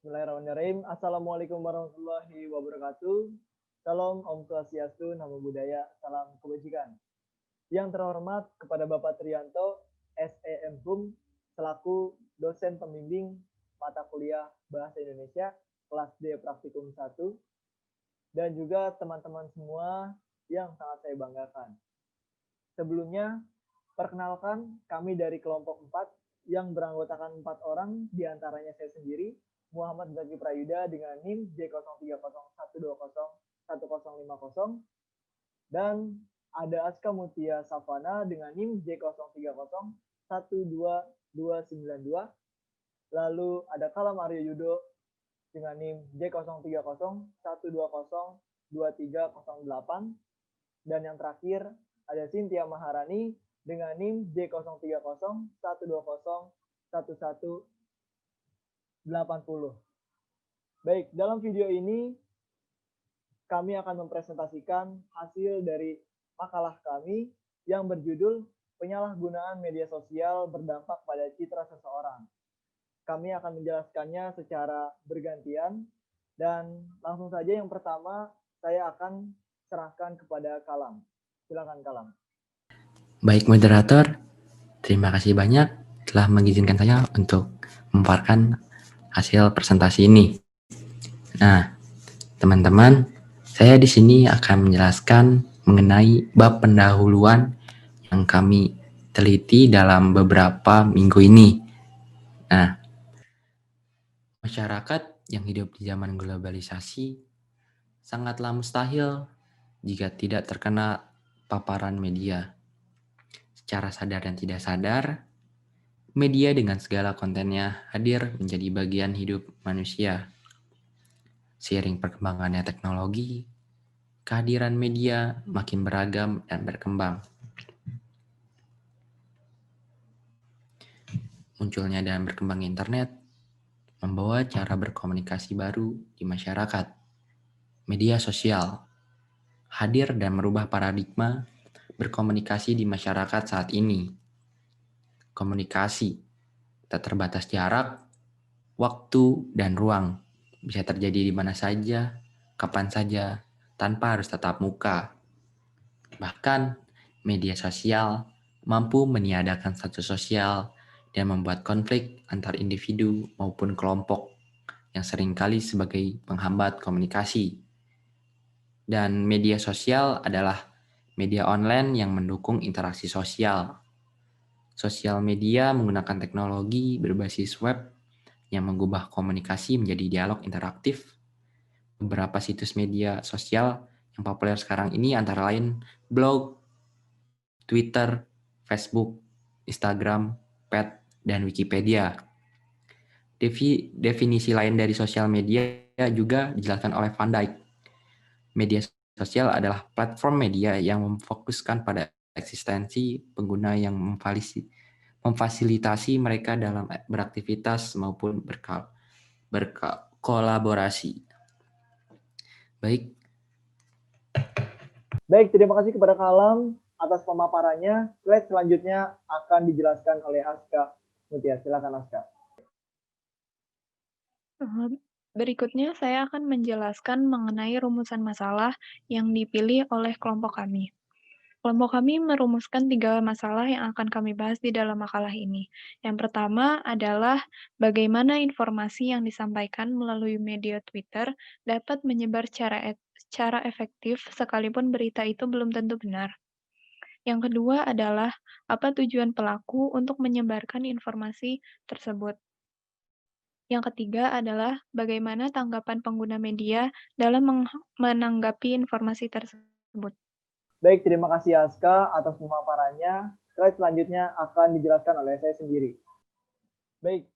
Bismillahirrahmanirrahim. Assalamualaikum warahmatullahi wabarakatuh. Salam Om Swastiastu, Namo Buddhaya, salam kebajikan. Yang terhormat kepada Bapak Trianto, SEM Hum, selaku dosen pembimbing mata kuliah Bahasa Indonesia kelas D Praktikum 1, dan juga teman-teman semua yang sangat saya banggakan. Sebelumnya, perkenalkan kami dari kelompok 4 yang beranggotakan 4 orang, diantaranya saya sendiri, Muhammad Zaki Prayuda dengan NIM J0301201501050, dan ada Aska Mutia Savana dengan NIM J030122292, lalu ada Kalam Aryo Yudo dengan NIM J03012023008, dan yang terakhir ada Cynthia Maharani dengan NIM J03012011180. Baik, dalam video ini kami akan mempresentasikan hasil dari makalah kami yang berjudul Penyalahgunaan Media Sosial Berdampak pada Citra Seseorang. Kami akan menjelaskannya secara bergantian, dan langsung saja yang pertama saya akan serahkan kepada Kalam. Silakan Kalam. Baik moderator, terima kasih banyak telah mengizinkan saya untuk memaparkan hasil presentasi ini. Nah, teman-teman, saya di sini akan menjelaskan mengenai bab pendahuluan yang kami teliti dalam beberapa minggu ini. Nah, masyarakat yang hidup di zaman globalisasi sangatlah mustahil jika tidak terkena paparan media. Secara sadar dan tidak sadar, media dengan segala kontennya hadir menjadi bagian hidup manusia. Seiring perkembangannya teknologi, kehadiran media makin beragam dan berkembang. Munculnya dan berkembang internet membawa cara berkomunikasi baru di masyarakat. Media sosial hadir dan merubah paradigma berkomunikasi di masyarakat saat ini. Komunikasi tak terbatas jarak, waktu, dan ruang. Bisa terjadi di mana saja, kapan saja, tanpa harus tatap muka. Bahkan, media sosial mampu meniadakan status sosial dan membuat konflik antar individu maupun kelompok yang seringkali sebagai penghambat komunikasi. Dan media sosial adalah media online yang mendukung interaksi sosial. Sosial media menggunakan teknologi berbasis web yang mengubah komunikasi menjadi dialog interaktif. Beberapa situs media sosial yang populer sekarang ini antara lain blog, Twitter, Facebook, Instagram, Pet, dan Wikipedia. Definisi lain dari sosial media juga dijelaskan oleh Van Dijk. Media sosial adalah platform media yang memfokuskan pada eksistensi pengguna yang memfasilitasi mereka dalam beraktivitas maupun berkolaborasi. Baik. Baik, terima kasih kepada Kalam atas pemaparannya. Slide selanjutnya akan dijelaskan oleh Aska Mutia. Silakan Aska. Berikutnya saya akan menjelaskan mengenai rumusan masalah yang dipilih oleh kelompok kami. Kelompok kami merumuskan 3 masalah yang akan kami bahas di dalam makalah ini. Yang pertama adalah bagaimana informasi yang disampaikan melalui media Twitter dapat menyebar secara efektif sekalipun berita itu belum tentu benar. Yang kedua adalah apa tujuan pelaku untuk menyebarkan informasi tersebut. Yang ketiga adalah bagaimana tanggapan pengguna media dalam menanggapi informasi tersebut. Baik, terima kasih Aska atas pemaparannya. Slide selanjutnya akan dijelaskan oleh saya sendiri. Baik,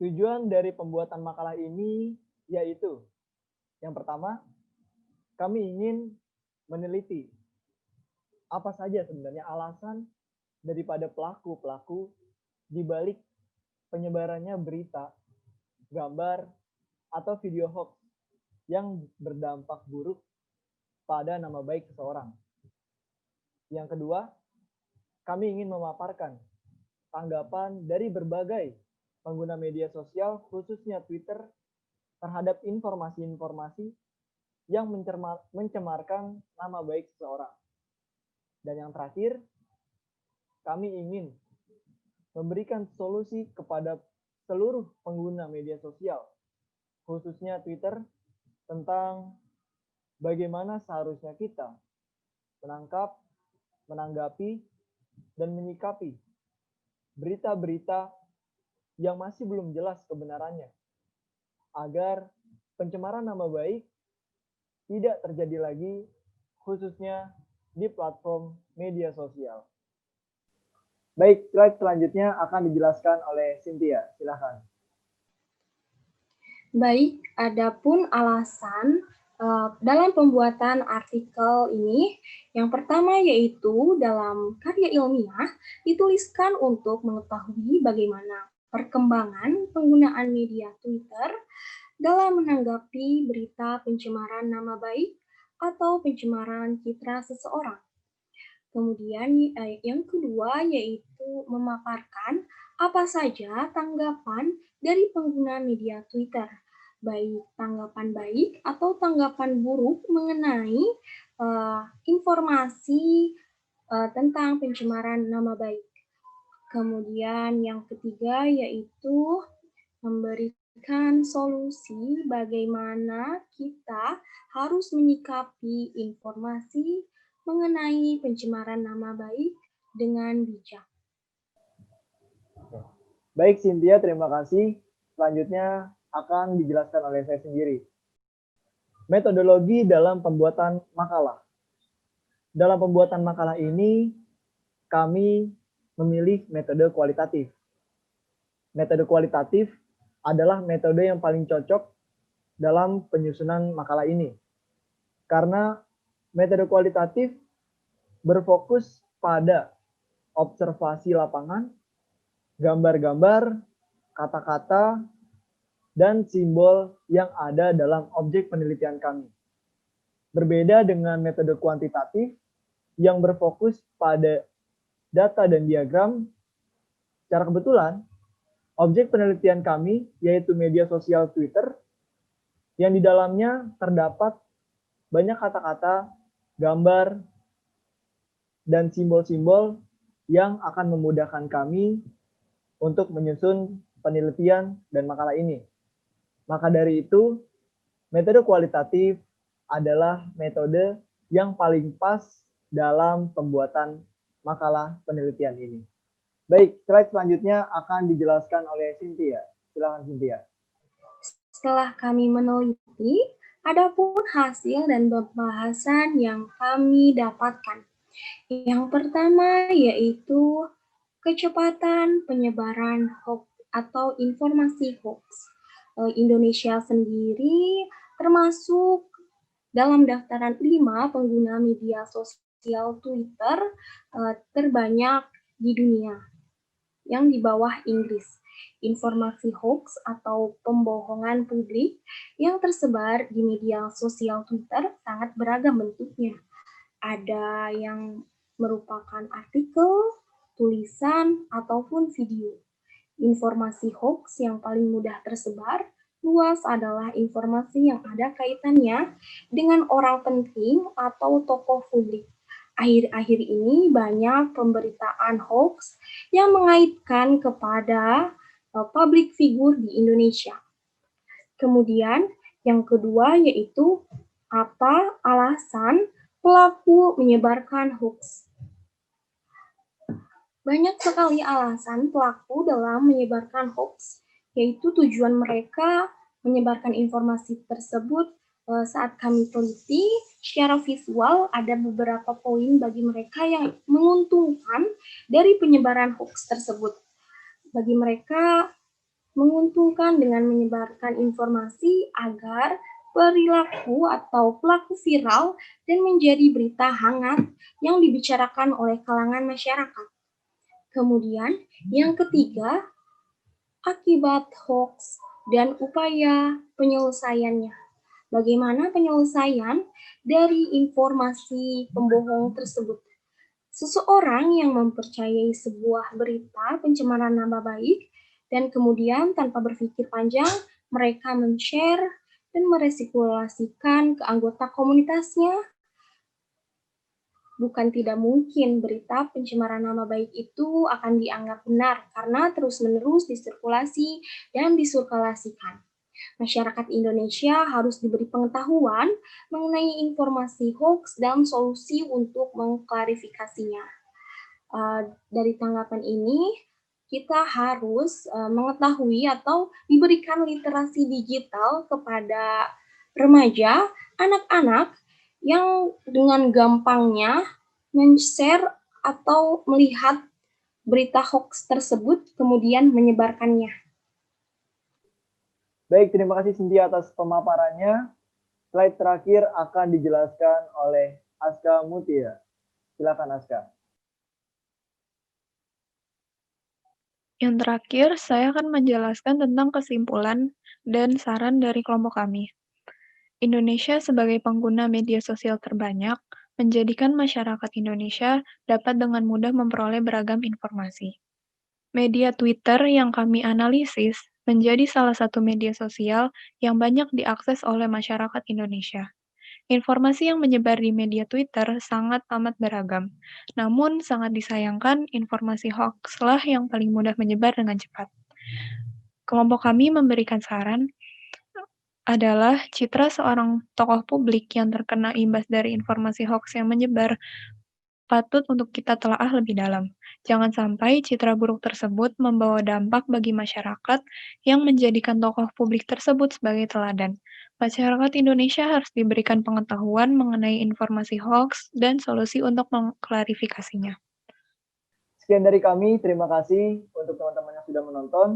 tujuan dari pembuatan makalah ini yaitu yang pertama, kami ingin meneliti apa saja sebenarnya alasan daripada pelaku-pelaku di balik penyebarannya berita, gambar, atau video hoax yang berdampak buruk pada nama baik seseorang. Yang kedua, kami ingin memaparkan tanggapan dari berbagai pengguna media sosial, khususnya Twitter, terhadap informasi-informasi yang mencemarkan nama baik seseorang. Dan yang terakhir, kami ingin memberikan solusi kepada seluruh pengguna media sosial, khususnya Twitter, tentang bagaimana seharusnya kita menangkap, menanggapi, dan menyikapi berita-berita yang masih belum jelas kebenarannya, agar pencemaran nama baik tidak terjadi lagi, khususnya di platform media sosial. Baik, slide selanjutnya akan dijelaskan oleh Cynthia. Silakan. Baik, adapun alasan dalam pembuatan artikel ini, yang pertama yaitu dalam karya ilmiah dituliskan untuk mengetahui bagaimana perkembangan penggunaan media Twitter dalam menanggapi berita pencemaran nama baik atau pencemaran citra seseorang. Kemudian yang kedua yaitu memaparkan apa saja tanggapan dari pengguna media Twitter, baik tanggapan baik atau tanggapan buruk mengenai informasi tentang pencemaran nama baik. Kemudian yang ketiga yaitu memberikan solusi bagaimana kita harus menyikapi informasi mengenai pencemaran nama baik dengan bijak. Baik Cynthia, terima kasih. Selanjutnya akan dijelaskan oleh saya sendiri. Metodologi dalam pembuatan makalah. Dalam pembuatan makalah ini, kami memilih metode kualitatif. Metode kualitatif adalah metode yang paling cocok dalam penyusunan makalah ini. Karena metode kualitatif berfokus pada observasi lapangan, gambar-gambar, kata-kata, dan simbol yang ada dalam objek penelitian kami. Berbeda dengan metode kuantitatif yang berfokus pada data dan diagram, secara kebetulan objek penelitian kami yaitu media sosial Twitter yang di dalamnya terdapat banyak kata-kata, gambar, dan simbol-simbol yang akan memudahkan kami untuk menyusun penelitian dan makalah ini. Maka dari itu, metode kualitatif adalah metode yang paling pas dalam pembuatan makalah penelitian ini. Baik, slide selanjutnya akan dijelaskan oleh Cynthia. Silakan Cynthia. Setelah kami meneliti, adapun hasil dan pembahasan yang kami dapatkan. Yang pertama yaitu kecepatan penyebaran hoax atau informasi hoax. Indonesia sendiri termasuk dalam daftaran 5 pengguna media sosial Twitter terbanyak di dunia, yang di bawah Inggris. Informasi hoax atau pembohongan publik yang tersebar di media sosial Twitter sangat beragam bentuknya. Ada yang merupakan artikel, tulisan, ataupun video. Informasi hoax yang paling mudah tersebar luas adalah informasi yang ada kaitannya dengan orang penting atau tokoh publik. Akhir-akhir ini banyak pemberitaan hoax yang mengaitkan kepada public figure di Indonesia. Kemudian yang kedua yaitu apa alasan pelaku menyebarkan hoax. Banyak sekali alasan pelaku dalam menyebarkan hoax, yaitu tujuan mereka menyebarkan informasi tersebut. Saat kami teliti secara visual, ada beberapa poin bagi mereka yang menguntungkan dari penyebaran hoax tersebut. Bagi mereka menguntungkan dengan menyebarkan informasi agar perilaku atau pelaku viral dan menjadi berita hangat yang dibicarakan oleh kalangan masyarakat. Kemudian yang ketiga, akibat hoax dan upaya penyelesaiannya. Bagaimana penyelesaian dari informasi pembohong tersebut? Seseorang yang mempercayai sebuah berita pencemaran nama baik dan kemudian tanpa berpikir panjang mereka men-share dan meresirkulasikan ke anggota komunitasnya. Bukan tidak mungkin berita pencemaran nama baik itu akan dianggap benar karena terus-menerus disirkulasi dan disirkulasikan. Masyarakat Indonesia harus diberi pengetahuan mengenai informasi hoax dan solusi untuk mengklarifikasinya. Dari tanggapan ini, kita harus mengetahui atau diberikan literasi digital kepada remaja, anak-anak yang dengan gampangnya men-share atau melihat berita hoax tersebut kemudian menyebarkannya. Baik, terima kasih Cynthia atas pemaparannya. Slide terakhir akan dijelaskan oleh Aska Mutia. Silakan Aska. Yang terakhir, saya akan menjelaskan tentang kesimpulan dan saran dari kelompok kami. Indonesia sebagai pengguna media sosial terbanyak, menjadikan masyarakat Indonesia dapat dengan mudah memperoleh beragam informasi. Media Twitter yang kami analisis menjadi salah satu media sosial yang banyak diakses oleh masyarakat Indonesia. Informasi yang menyebar di media Twitter sangat amat beragam. Namun, sangat disayangkan informasi hoax-lah yang paling mudah menyebar dengan cepat. Kelompok kami memberikan saran adalah citra seorang tokoh publik yang terkena imbas dari informasi hoax yang menyebar patut untuk kita telaah lebih dalam. Jangan sampai citra buruk tersebut membawa dampak bagi masyarakat yang menjadikan tokoh publik tersebut sebagai teladan. Masyarakat Indonesia harus diberikan pengetahuan mengenai informasi hoax dan solusi untuk mengklarifikasinya. Sekian dari kami, terima kasih untuk teman-teman yang sudah menonton.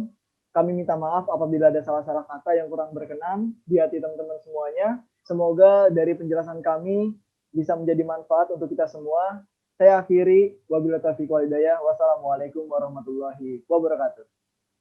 Kami minta maaf apabila ada salah-salah kata yang kurang berkenan di hati teman-teman semuanya. Semoga dari penjelasan kami bisa menjadi manfaat untuk kita semua. Saya akhiri, wabillahi taufiq wal hidayah. Wassalamualaikum warahmatullahi wabarakatuh.